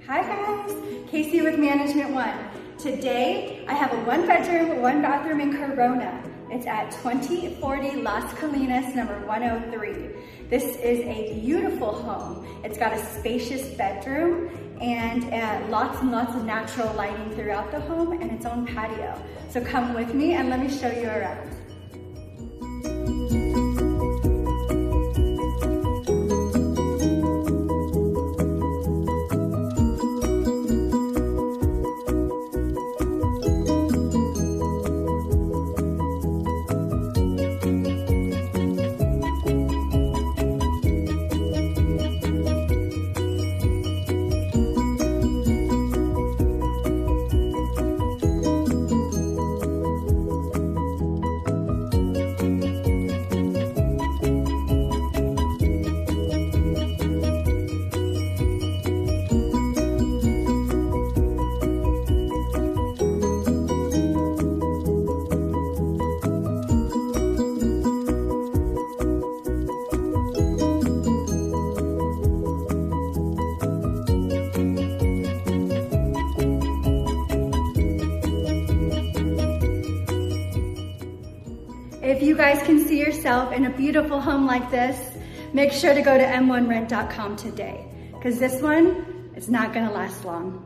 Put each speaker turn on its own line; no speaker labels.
Hi guys, Casey with Management One. Today I have a 1-bedroom, 1-bathroom in Corona. It's at 2040 Las Colinas, number 103. This is a beautiful home. It's got a spacious bedroom and lots and lots of natural lighting throughout the home and its own patio. So come with me and let me show you around. If you guys can see yourself in a beautiful home like this, make sure to go to m1rent.com today, because this one is not gonna last long.